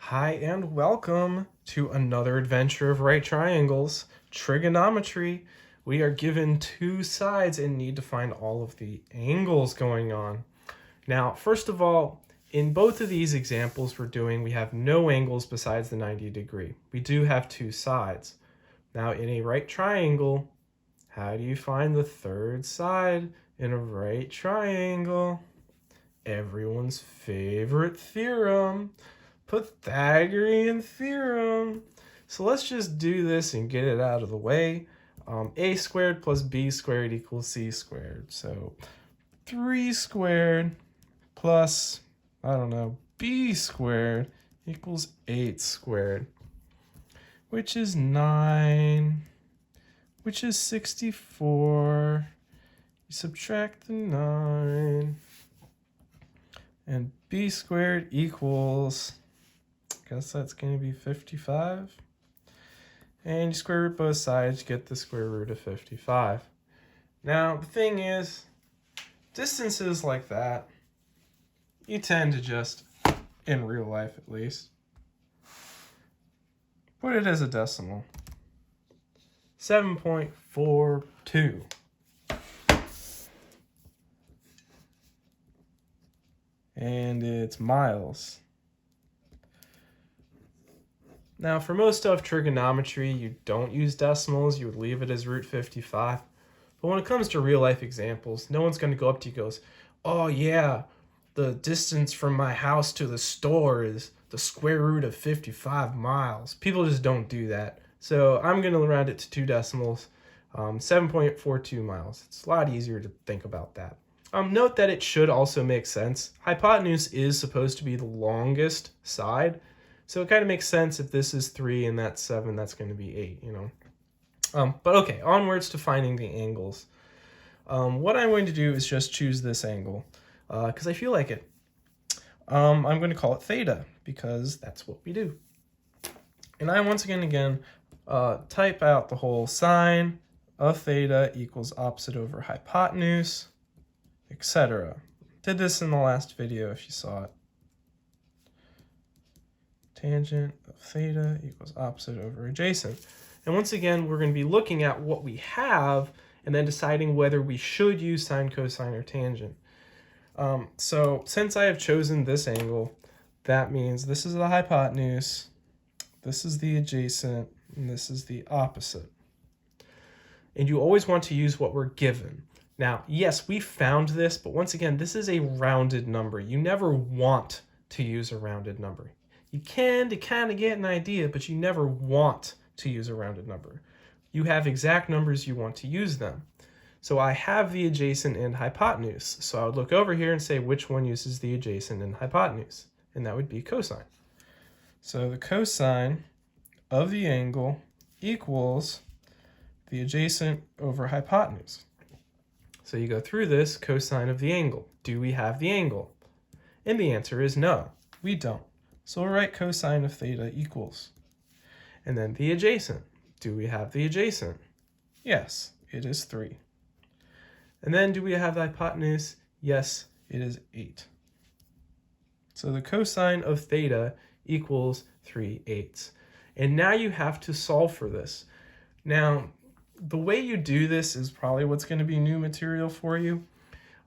Hi and welcome to another adventure of right triangles, trigonometry. We are given two sides and need to find all of the angles going on. Now, first of all, in both of these examples we have no angles besides the 90 degree. We do have two sides. Now, in a right triangle, how do you find the third side in a right triangle? Everyone's favorite theorem. Pythagorean theorem. So let's just do this and get it out of the way. A squared plus b squared equals c squared. So 3 squared plus, b squared equals 8 squared, which is 9, which is 64. You subtract the 9, and b squared equals, guess that's going to be 55. And you square root both sides, you get the square root of 55. Now, the thing is, distances like that, you tend to just, in real life at least, put it as a decimal. 7.42. And it's miles. Now, for most of trigonometry, you don't use decimals. You would leave it as root 55. But when it comes to real life examples, no one's going to go up to you and goes, oh yeah, the distance from my house to the store is the square root of 55 miles. People just don't do that. So I'm going to round it to two decimals, 7.42 miles. It's a lot easier to think about that. Note that it should also make sense. Hypotenuse is supposed to be the longest side. So it kind of makes sense if this is 3 and that's 7, that's going to be 8, But okay, onwards to finding the angles. What I'm going to do is just choose this angle because I feel like it. I'm going to call it theta because that's what we do. And I once again type out the whole sine of theta equals opposite over hypotenuse, etc. Did this in the last video if you saw it. Tangent of theta equals opposite over adjacent. And once again, we're going to be looking at what we have and then deciding whether we should use sine, cosine, or tangent. So since I have chosen this angle, that means this is the hypotenuse, this is the adjacent, and this is the opposite. And you always want to use what we're given. Now, yes, we found this, but once again, this is a rounded number. You never want to use a rounded number. You can to kind of get an idea, but you never want to use a rounded number. You have exact numbers, you want to use them. So I have the adjacent and hypotenuse. So I would look over here and say which one uses the adjacent and hypotenuse, and that would be cosine. So the cosine of the angle equals the adjacent over hypotenuse. So you go through this, cosine of the angle. Do we have the angle? And the answer is no, we don't. So we'll write cosine of theta equals. And then the adjacent. Do we have the adjacent? Yes, it is 3. And then do we have the hypotenuse? Yes, it is 8. So the cosine of theta equals 3/8. And now you have to solve for this. Now, the way you do this is probably what's going to be new material for you.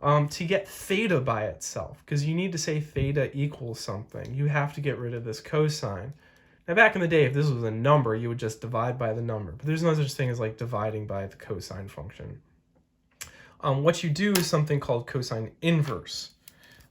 To get theta by itself, because you need to say theta equals something. You have to get rid of this cosine. Now, back in the day, if this was a number, you would just divide by the number. But there's no such thing as like dividing by the cosine function. What you do is something called cosine inverse.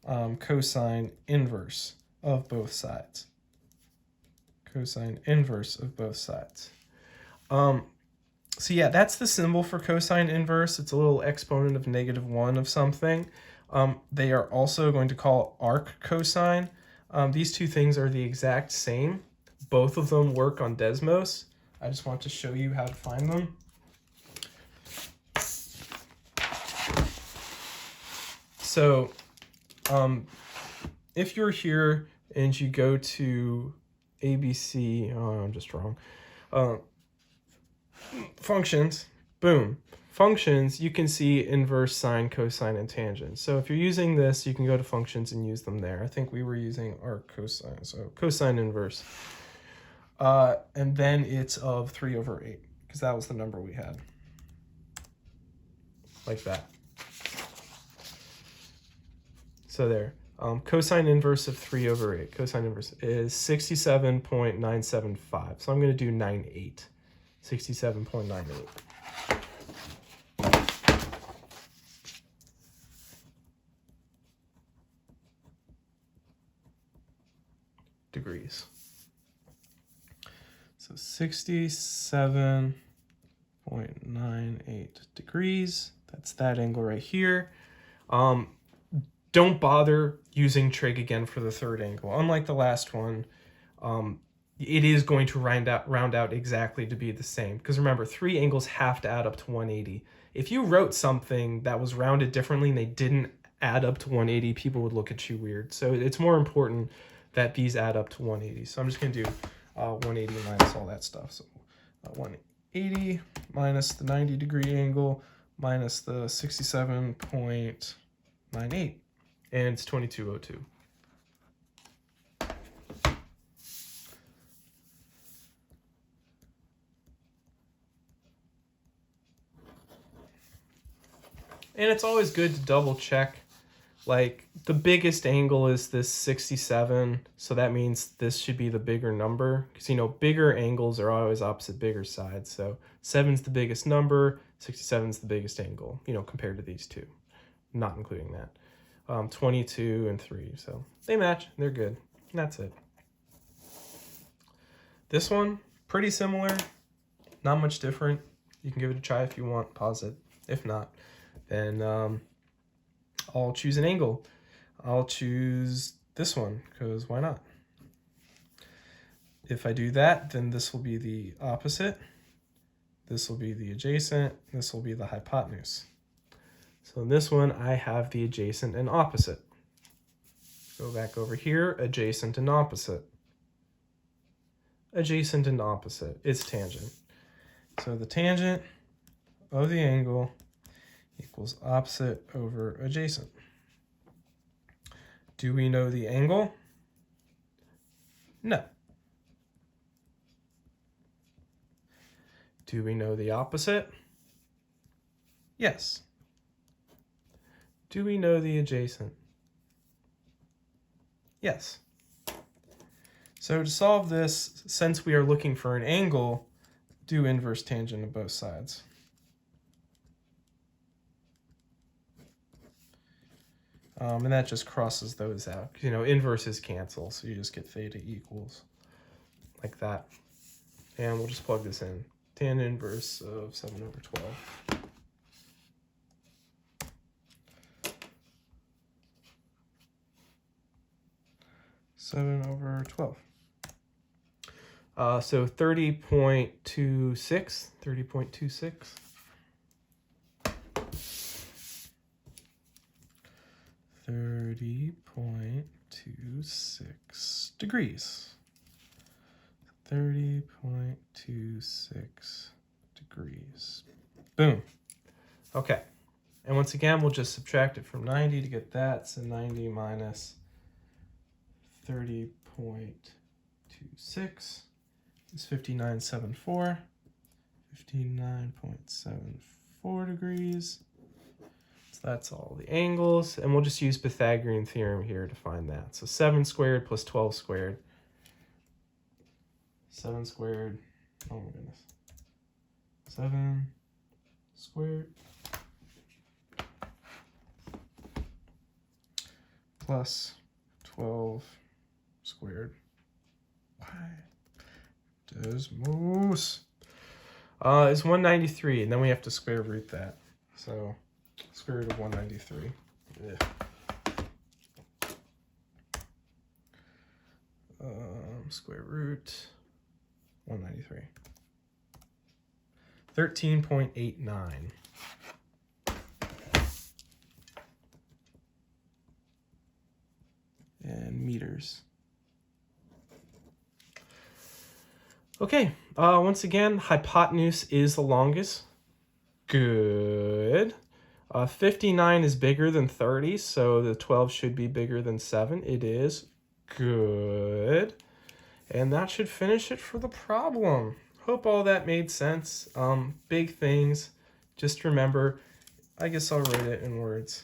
Cosine inverse of both sides. Cosine inverse of both sides. So yeah, that's the symbol for cosine inverse. It's a little exponent of -1 of something. They are also going to call arc cosine. These two things are the exact same. Both of them work on Desmos. I just want to show you how to find them. So if you're here and you go to ABC, oh, I'm just wrong. Functions, boom, functions, you can see inverse, sine, cosine, and tangent. So if you're using this, you can go to functions and use them there. I think we were using arc cosine, so cosine inverse. And then it's of 3 over 8, because that was the number we had. Like that. So there. Cosine inverse of 3 over 8. Cosine inverse is 67.975. So I'm going to do 98. 67.98. Degrees. So 67.98 degrees. That's that angle right here. Don't bother using trig again for the third angle. Unlike the last one, it is going to round out exactly to be the same. Because remember, 3 angles have to add up to 180. If you wrote something that was rounded differently and they didn't add up to 180, people would look at you weird. So it's more important that these add up to 180. So I'm just going to do 180 minus all that stuff. So 180 minus the 90-degree angle minus the 67.98. And it's 2202. And it's always good to double check. Like, the biggest angle is this 67, so that means this should be the bigger number. Because, you know, bigger angles are always opposite bigger sides. So 7's the biggest number, 67's the biggest angle, you know, compared to these two. Not including that. 22 and 3, so they match, they're good, and that's it. This one, pretty similar, not much different. You can give it a try if you want, pause it. If not, then I'll choose an angle. I'll choose this one, because why not? If I do that, then this will be the opposite, this will be the adjacent, this will be the hypotenuse. So in this one, I have the adjacent and opposite. Go back over here, adjacent and opposite. Adjacent and opposite, it's tangent. So the tangent of the angle equals opposite over adjacent. Do we know the angle? No. Do we know the opposite? Yes. Do we know the adjacent? Yes. So to solve this, since we are looking for an angle, do inverse tangent of both sides. And that just crosses those out. You know, inverses cancel, so you just get theta equals like that. And we'll just plug this in. Tan inverse of 7 over 12. 7 over 12. So 30.26, 30.26. 30.26 degrees. 30.26 degrees. Boom. Okay. And once again, we'll just subtract it from 90 to get that. So 90 minus 30.26 is 59.74. 59.74 degrees. So that's all the angles. And we'll just use Pythagorean theorem here to find that. So 7 squared plus 12 squared. 7 squared. Oh my goodness. 7 squared plus 12 squared. Why does moose? Is 193, and then we have to square root that. So square root of 193. Yeah. Square root 193. 13.89. And meters. Okay, once again, hypotenuse is the longest. Good. 59 is bigger than 30, so the 12 should be bigger than 7. It is. Good. And that should finish it for the problem. Hope all that made sense. Big things. Just remember, I guess I'll write it in words.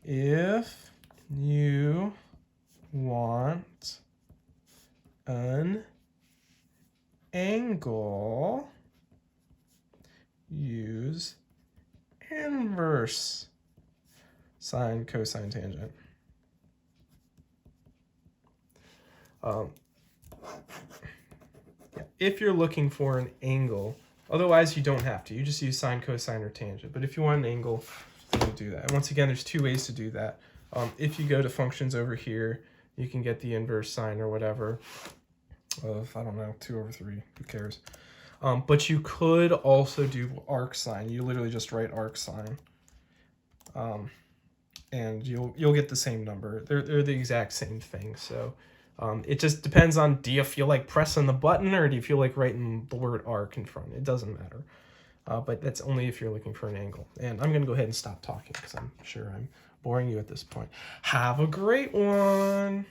If you want an angle, use inverse sine, cosine, tangent. If you're looking for an angle, otherwise you don't have to. You just use sine, cosine, or tangent. But if you want an angle, then you do that. And once again, there's two ways to do that. If you go to functions over here, you can get the inverse sine or whatever of, I don't know, 2 over 3. Who cares? But you could also do arc sine. You literally just write arc sine. And you'll get the same number. They're the exact same thing. So it just depends on, do you feel like pressing the button or do you feel like writing the word arc in front? It doesn't matter. But that's only if you're looking for an angle. And I'm going to go ahead and stop talking because I'm sure I'm boring you at this point. Have a great one.